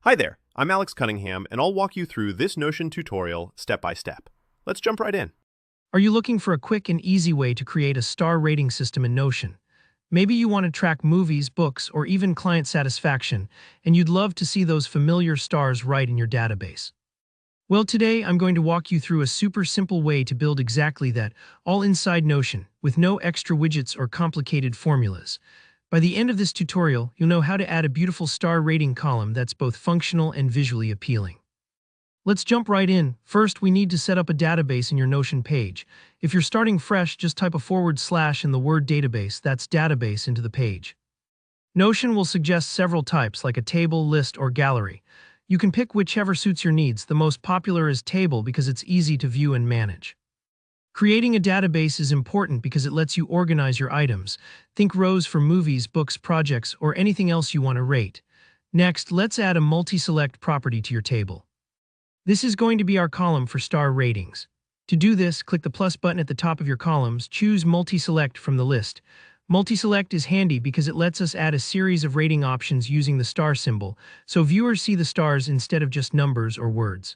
Hi there, I'm Alex Cunningham, and I'll walk you through this Notion tutorial step by step. Let's jump right in. Are you looking for a quick and easy way to create a star rating system in Notion? Maybe you want to track movies, books, or even client satisfaction, and you'd love to see those familiar stars right in your database. Well, today I'm going to walk you through a super simple way to build exactly that, all inside Notion, with no extra widgets or complicated formulas. By the end of this tutorial, you'll know how to add a beautiful star rating column that's both functional and visually appealing. Let's jump right in. First, we need to set up a database in your Notion page. If you're starting fresh, just type a / in the word database, that's database, into the page. Notion will suggest several types, like a table, list, or gallery. You can pick whichever suits your needs. The most popular is table because it's easy to view and manage. Creating a database is important because it lets you organize your items. Think rows for movies, books, projects, or anything else you want to rate. Next, let's add a multi-select property to your table. This is going to be our column for star ratings. To do this, click the plus button at the top of your columns, choose Multi-Select from the list. Multi-Select is handy because it lets us add a series of rating options using the star symbol, so viewers see the stars instead of just numbers or words.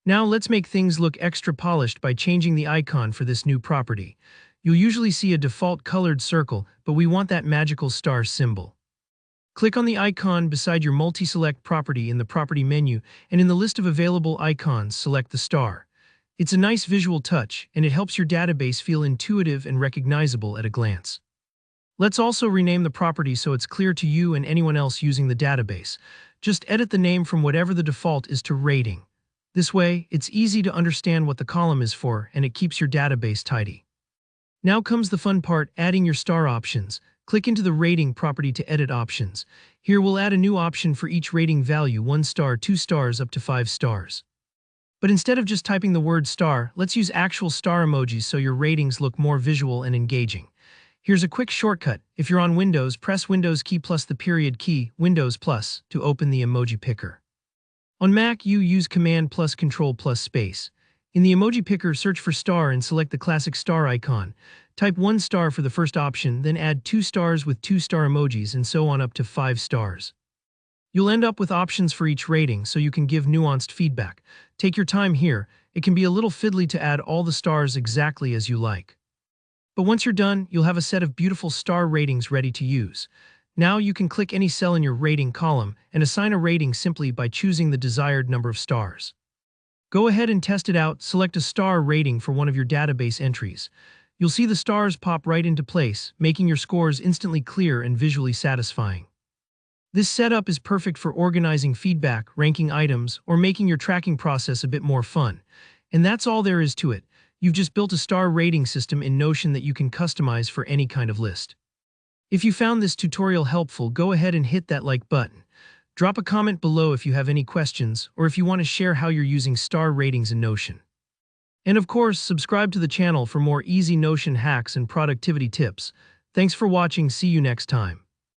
Now let's make things look extra polished by changing the icon for this new property. You'll usually see a default colored circle, but we want that magical star symbol. Click on the icon beside your multi-select property in the property menu, and in the list of available icons, select the star. It's a nice visual touch, and it helps your database feel intuitive and recognizable at a glance. Let's also rename the property so it's clear to you and anyone else using the database. Just edit the name from whatever the default is to rating. This way, it's easy to understand what the column is for, and it keeps your database tidy. Now comes the fun part, adding your star options. Click into the rating property to edit options. Here we'll add a new option for each rating value: 1 star, 2 stars, up to 5 stars. But instead of just typing the word star, let's use actual star emojis so your ratings look more visual and engaging. Here's a quick shortcut. If you're on Windows, press Windows key plus the period key, Windows plus, to open the emoji picker. On Mac, you use Command plus Control plus space. In the emoji picker, search for star and select the classic star icon. Type 1 star for the first option, then add 2 stars with 2 star emojis, and so on up to 5 stars. You'll end up with options for each rating, so you can give nuanced feedback. Take your time here. It can be a little fiddly to add all the stars exactly as you like. But once you're done, you'll have a set of beautiful star ratings ready to use. Now you can click any cell in your rating column and assign a rating simply by choosing the desired number of stars. Go ahead and test it out. Select a star rating for one of your database entries. You'll see the stars pop right into place, making your scores instantly clear and visually satisfying. This setup is perfect for organizing feedback, ranking items, or making your tracking process a bit more fun. And that's all there is to it. You've just built a star rating system in Notion that you can customize for any kind of list. If you found this tutorial helpful, go ahead and hit that like button. Drop a comment below if you have any questions, or if you want to share how you're using star ratings in Notion. And of course, subscribe to the channel for more easy Notion hacks and productivity tips. Thanks for watching. See you next time.